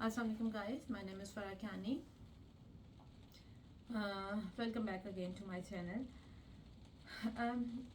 Assalamualaikum guys, my name is Farah Khani. Welcome back again to my channel.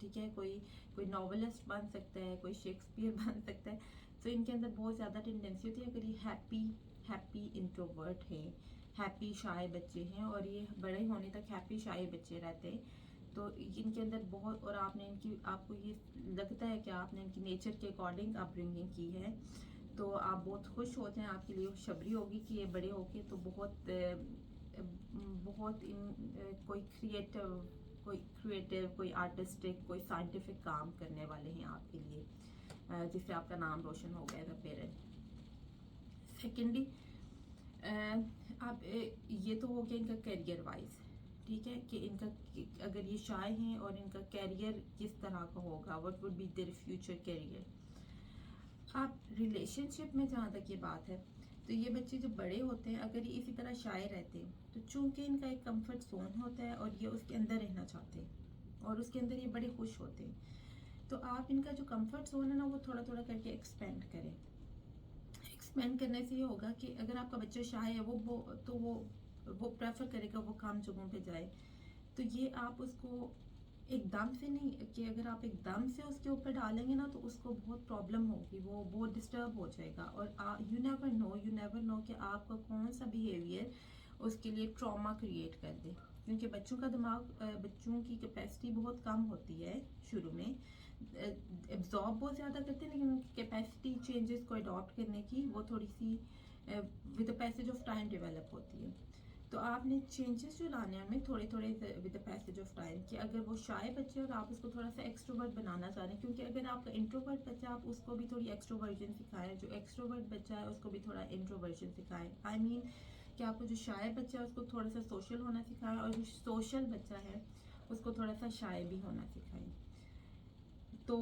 ٹھیک ہے. کوئی novelist بن سکتا ہے, کوئی شیکسپیئر بن سکتا ہے. تو ان کے اندر بہت زیادہ ٹینڈنسی ہوتی ہے اگر یہ ہیپی انٹروورٹ ہے, ہیپی شائع بچے ہیں اور یہ بڑے ہونے تک ہیپی شائع بچے رہتے ہیں, تو ان کے اندر بہت, اور آپ کو یہ لگتا ہے کہ آپ نے ان کی نیچر کے اکارڈنگ اپ برنگنگ کی ہے, تو آپ بہت خوش ہوتے ہیں, آپ کے لیے خوشخبری ہوگی کہ یہ بڑے ہو کے تو بہت کوئی کریٹو, کوئی آرٹسٹک, کوئی سائنٹیفک کام کرنے والے ہیں آپ کے لیے, جس سے آپ کا نام روشن ہوگا ایز اے پیرنٹ. سیکنڈلی اب یہ تو ہو گیا ان کا کیریئر وائز, ٹھیک ہے, کہ ان کا اگر یہ شائع ہیں اور ان کا کیریئر کس طرح کا ہوگا, what would be their future career. اب ریلیشن شپ میں جہاں تک یہ بات ہے, تو یہ بچے جو بڑے ہوتے ہیں اگر یہ اسی طرح شائع رہتے ہیں تو چونکہ ان کا ایک کمفرٹ زون ہوتا ہے اور یہ اس کے اندر رہنا چاہتے ہیں اور اس کے اندر یہ بڑے خوش ہوتے ہیں, تو آپ ان کا جو کمفرٹ زون ہے نا وہ تھوڑا تھوڑا کر کے ایکسپینڈ کریں. ایکسپینڈ کرنے سے یہ ہوگا کہ اگر آپ کا بچہ شائع ہے وہ پریفر کرے گا وہ کام جگہوں پہ جائے, تو یہ آپ اس کو ایک دم سے نہیں, کہ اگر آپ ایک دم سے اس کے اوپر ڈالیں گے نا تو اس کو بہت پرابلم ہوگی, وہ بہت ڈسٹرب ہو جائے گا, اور یو نیور نو کہ آپ کا کون سا بیہیویئر اس کے لیے ٹراما کریٹ کر دے, کیونکہ بچوں کا دماغ, بچوں کی کیپیسٹی بہت کم ہوتی ہے شروع میں, ایبزارب بہت زیادہ کرتے ہیں لیکن ان کی کیپیسٹی چینجز کو اڈاپٹ کرنے کی وہ تھوڑی سی with the passage of time develop ہوتی ہے. تو آپ نے چینجز جو لانے ہیں ہمیں تھوڑے تھوڑے with the passage of time, کہ اگر وہ شائع بچے اور آپ اس کو تھوڑا سا ایکسٹروورٹ بنانا چاہ رہے ہیں, کیونکہ اگر آپ کا انٹروورٹ بچہ آپ اس کو بھی تھوڑی ایکسٹروورژن سکھائیں, جو ایکسٹروورٹ بچہ ہے اس کو بھی تھوڑا انٹروورژن سکھائیں. آئی مین کہ آپ کو جو شائع بچہ ہے اس کو تھوڑا سا سوشل ہونا سکھائیں, اور جو سوشل بچہ ہے اس کو تھوڑا سا شائع بھی ہونا سکھائیں. تو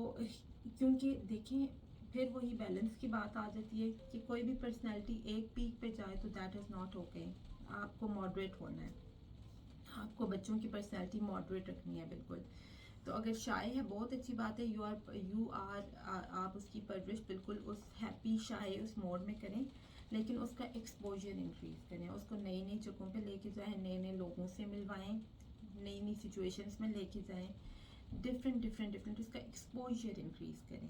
کیونکہ دیکھیں پھر وہی بیلنس کی بات آ جاتی ہے کہ کوئی بھی پرسنالٹی ایک پیک پہ جائے تو دیٹ از ناٹ اوکے, آپ کو ماڈریٹ ہونا ہے, آپ کو بچوں کی پرسنالٹی ماڈریٹ رکھنی ہے بالکل. تو اگر شائع ہے بہت اچھی بات ہے, آپ اس کی پرورش بالکل اس ہیپی شائع اس موڈ میں کریں, لیکن اس کا ایکسپوجر انکریز کریں, اس کو نئی نئی جگہوں پہ لے کے جائیں, نئے نئے لوگوں سے ملوائیں, نئی نئی سچویشنس میں لے کے جائیں, ڈفرینٹ اس کا ایکسپوجر انکریز کریں,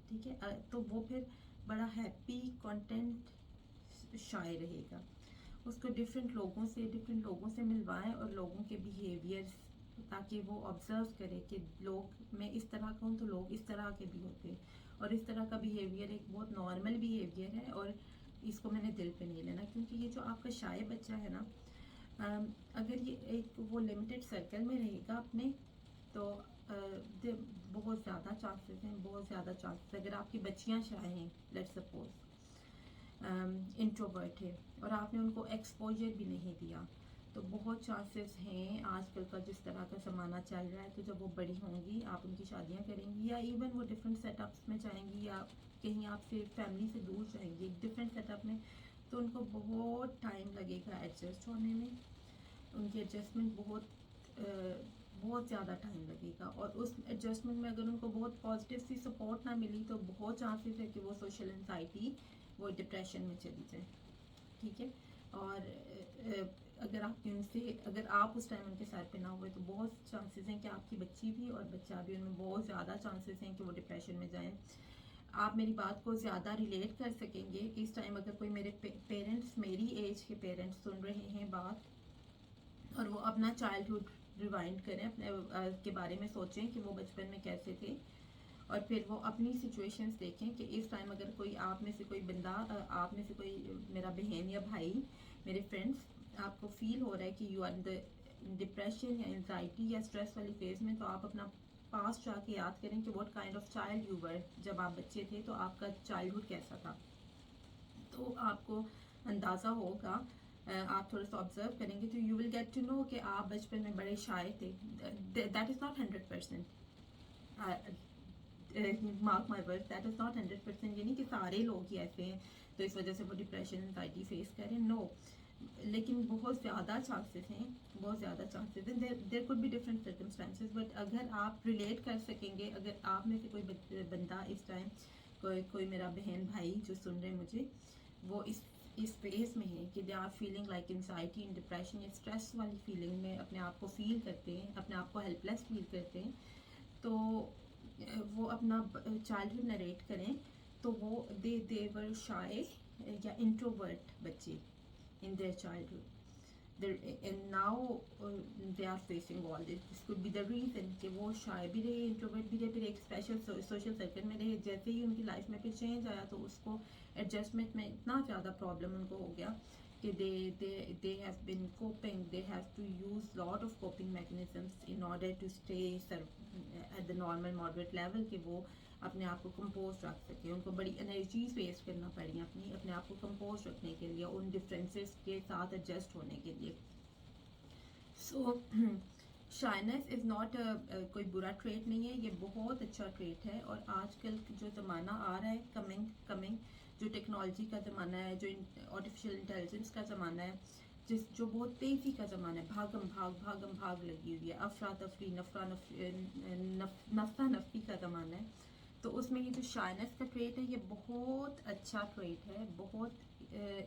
ٹھیک ہے, تو وہ پھر بڑا ہیپی کانٹینٹ شائع رہے گا. اس کو ڈفرینٹ لوگوں سے ملوائیں اور لوگوں کے بیہیویئرس, تاکہ وہ آبزرو کرے کہ لوگ, میں اس طرح کا ہوں تو لوگ اس طرح کے بھی ہوتے ہیں, اور اس طرح کا بیہیویئر ایک بہت نارمل بیہیویئر ہے, اور اس کو میں نے دل پہ نہیں لینا, کیونکہ یہ جو آپ کا شائع بچہ ہے نا, اگر یہ ایک وہ لمیٹڈ سرکل میں رہے گا اپنے, تو بہت زیادہ چانسز اگر آپ کی بچیاں شائع ہیں, لیٹس سپوز انٹروورٹ ہے اور آپ نے ان کو ایکسپوجر بھی نہیں دیا, تو بہت چانسز ہیں آج کل کا جس طرح کا زمانہ چل رہا ہے, تو جب وہ بڑی ہوں گی آپ ان کی شادیاں کریں گی, یا ایون وہ ڈفرینٹ سیٹ اپس میں جائیں گی, یا کہیں آپ سے فیملی سے دور جائیں گی ایک ڈفرینٹ سیٹ اپ میں, تو ان کو بہت ٹائم لگے گا ایڈجسٹ ہونے میں, ان کی ایڈجسٹمنٹ بہت زیادہ ٹائم لگے گا, اور اس ایڈجسٹمنٹ میں اگر ان کو بہت پازیٹیو سی سپورٹ نہ ملی تو بہت چانسز ہے کہ وہ سوشل انزائٹی, وہ ڈپریشن میں چلی جائے, ٹھیک ہے. اور اگر آپ اس ٹائم ان کے ساتھ پہ نہ ہوئے تو بہت چانسز ہیں کہ آپ کی بچی بھی اور بچہ بھی, ان میں بہت زیادہ چانسز ہیں کہ وہ ڈپریشن میں جائیں. آپ میری بات کو زیادہ ریلیٹ کر سکیں گے کہ اس ٹائم اگر کوئی میرے پیرنٹس, میری ایج کے پیرنٹس سن رہے ہیں بات, اور وہ اپنا چائلڈہڈ ریوائنڈ کریں, اپنے کے بارے میں سوچیں کہ وہ بچپن میں کیسے تھے, اور پھر وہ اپنی سچویشنز دیکھیں کہ اس ٹائم اگر کوئی آپ میں سے کوئی بندہ, آپ میں سے کوئی میرا بہن یا بھائی, میرے فرینڈس, آپ کو فیل ہو رہا ہے کہ you are in the depression یا انزائٹی یا اسٹریس والی فیز میں, تو آپ اپنا پاس جا کے یاد کریں کہ what kind of child you were, جب آپ بچے تھے تو آپ کا چائلڈہڈ کیسا تھا, تو آپ کو اندازہ ہوگا, آپ تھوڑا سا آبزرو کریں گے تو you will get to know کہ آپ بچپن میں بڑے شائع تھے. That is not 100%, mark my word, that is not 100%, یہ نہیں کہ سارے لوگ ہی ایسے ہیں تو اس وجہ سے وہ ڈپریشن انزائٹی فیس کریں, نو, لیکن بہت زیادہ چانسز ہیں, there could be different circumstances, but اگر آپ ریلیٹ کر سکیں گے, اگر آپ میں سے کوئی بندہ اس ٹائم, کوئی میرا بہن بھائی جو سن رہے ہیں مجھے, وہ اس فیز میں ہے کہ they are feeling like anxiety and depression یا اسٹریس والی فیلنگ میں اپنے آپ کو فیل کرتے ہیں, اپنے آپ کو ہیلپ لیس فیل کرتے ہیں, تو تو وہ اپنا چائلڈہڈ نریٹ کریں تو وہ دے ور شائے یا انٹروورٹ بچے in their childhood. And now they are facing all this. This could be the reason کہ وہ شائع بھی رہے, انٹروورٹ بھی رہے, پھر ایک اسپیشل سوشل سرکل میں رہے. جیسے ہی ان کی لائف میں پھر چینج آیا تو اس کو ایڈجسٹمنٹ میں اتنا زیادہ پرابلم ان کو ہو گیا کہ they have been coping, they have to use lot of coping mechanisms in order to stay at the normal moderate level کہ وہ اپنے آپ کو کمپوز رکھ سکے. ان کو بڑی انرجیز ویسٹ کرنا پڑی اپنے آپ کو کمپوز رکھنے کے لیے, ان ڈفرینسز کے ساتھ ایڈجسٹ ہونے کے لیے. سو شائنس از ناٹ کوئی برا ٹریٹ نہیں ہے, یہ بہت اچھا ٹریٹ ہے. اور آج کل جو زمانہ آ رہا ہے کمنگ جو ٹیکنالوجی کا زمانہ ہے, جو آرٹیفیشیل انٹیلیجنس کا زمانہ ہے, جو بہت تیزی کا زمانہ ہے, بھاگم بھاگ لگی ہوئی ہے, افراتفری نفسا نفسی کا زمانہ ہے. تو اس میں یہ جو شائنس کا ٹریٹ ہے یہ بہت اچھا ٹریٹ ہے, بہت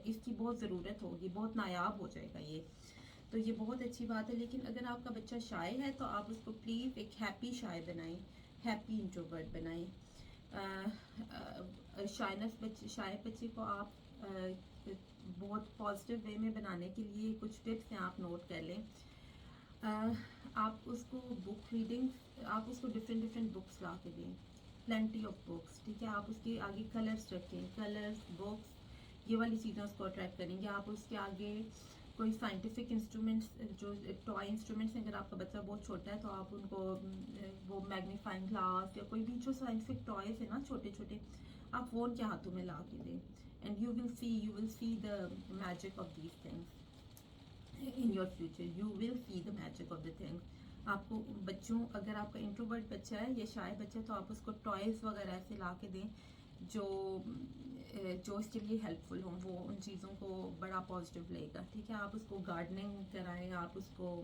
اس کی بہت ضرورت ہوگی, بہت نایاب ہو جائے گا یہ. تو یہ بہت اچھی بات ہے. لیکن اگر آپ کا بچہ شائع ہے تو آپ اس کو پلیز ایک ہیپی شائع بنائیں, ہیپی انٹروورٹ بنائیں. شائع بچے کو آپ بہت پازیٹیو وے میں بنانے کے لیے کچھ ٹپس ہیں, آپ نوٹ کر لیں. آپ اس کو بک ریڈنگ, آپ اس کو ڈفرینٹ بکس لا کے دیں, پلینٹی آف بکس, ٹھیک ہے. آپ اس کے آگے کلرس رکھیں, کلرس, بکس, یہ والی چیزیں اس کو اٹریکٹ کریں گے. آپ اس کے آگے کوئی سائنٹیفک انسٹرومنٹس, جو ٹوائے انسٹرومنٹس ہیں, اگر آپ کا بچہ بہت چھوٹا ہے تو آپ ان کو وہ میگنیفائنگ گلاس یا کوئی بھی جو سائنٹیفک ٹوائز ہیں نا چھوٹے چھوٹے, آپ وہ ان کے ہاتھوں میں لا کے دیں. And you will see the magic of these things in your future. You will see the magic of the things. آپ کو بچوں, اگر آپ کا انٹروورٹ بچہ ہے یا شائع بچہ ہے تو آپ اس کو ٹوائز وغیرہ ایسے لا کے دیں جو اس کے لیے ہیلپ فل ہوں, وہ ان چیزوں کو بڑا پازیٹیو لے گا, ٹھیک ہے. آپ اس کو گارڈننگ کرائیں, آپ اس کو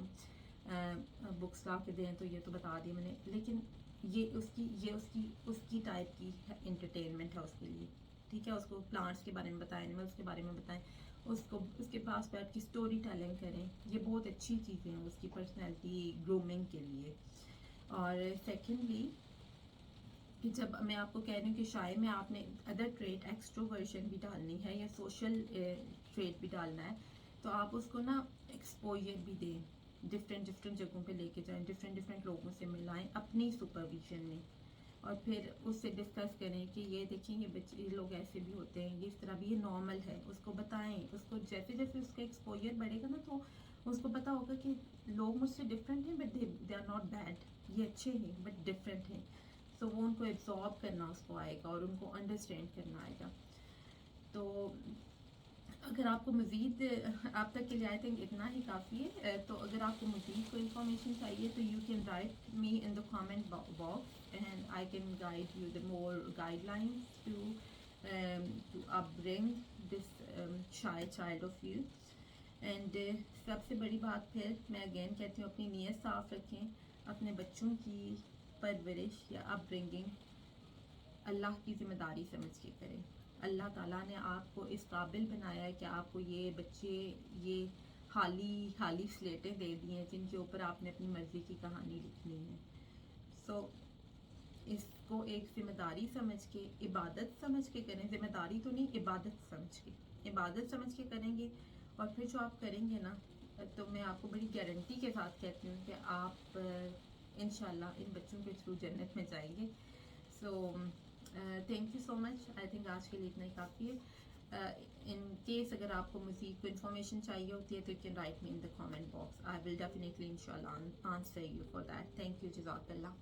بکس لا کے دیں, تو یہ تو بتا دی میں نے. لیکن یہ اس کی ٹائپ کی انٹرٹینمنٹ ہے اس کے لیے, ٹھیک ہے. اس کو پلانٹس کے بارے میں بتائیں, اینیملس کے بارے میں بتائیں, اس کے پاس بیٹھ کے اسٹوری ٹیلنگ کریں. یہ بہت اچھی چیزیں ہیں اس کی پرسنالٹی گرومنگ کے لیے. اور سیکنڈلی کہ جب میں آپ کو کہہ رہی ہوں کہ شائع میں آپ نے ادر ٹریٹ ایکسٹروورژن بھی ڈالنی ہے یا سوشل ٹریٹ بھی ڈالنا ہے, تو آپ اس کو نا ایکسپوجر بھی دیں, ڈفرینٹ جگہوں پہ لے کے جائیں, ڈفرینٹ لوگوں سے ملائیں اپنی سپرویژن میں, اور پھر اس سے ڈسکس کریں کہ یہ دیکھیں یہ بچے, یہ لوگ ایسے بھی ہوتے ہیں, یہ اس طرح بھی, یہ نارمل ہے. اس کو بتائیں, اس کو جیسے اس کا ایکسپوجر بڑھے گا نا تو اس کو پتہ ہوگا کہ لوگ مجھ سے ڈفرینٹ ہیں but they are not bad, یہ اچھے ہیں بٹ ڈفرینٹ ہیں. سو وہ ان کو ایبزارب کرنا اس کو آئے گا اور ان کو انڈرسٹینڈ کرنا آئے گا. تو اگر آپ کو مزید, آپ تک کے لیے آئی تھنک اتنا ہی کافی ہے. تو اگر آپ کو مزید کوئی انفارمیشن چاہیے تو you can write me in the comment box and I can guide you the more guidelines to up bring this shy child of you. And سب سے بڑی بات پھر میں اگین کہتی ہوں, اپنی نیت صاف رکھیں. اپنے بچوں کی پرورش یا اپ برنگنگ اللہ کی ذمہ داری سمجھ کے کریں. اللہ تعالیٰ نے آپ کو اس قابل بنایا ہے کہ آپ کو یہ بچے, یہ خالی سلیٹیں دے دی ہیں جن کے اوپر آپ نے اپنی مرضی کی کہانی لکھنی ہے. سو اس کو ایک ذمہ داری سمجھ کے, عبادت سمجھ کے کریں. ذمہ داری تو نہیں, عبادت سمجھ کے کریں گے. اور پھر جو آپ کریں گے نا, تو میں آپ کو بڑی گارنٹی کے ساتھ کہتی ہوں کہ آپ انشاءاللہ ان بچوں کے تھرو جنت میں جائیں گے. So thank you so much. I think آج کے لیے اتنا ہی کافی ہے. ان کیس اگر آپ کو مزید کوئی انفارمیشن چاہیے ہوتی ہے تو you can write me in the comment box. I will definitely انشاءاللہ answer you for that. Thank you, جزاک اللہ.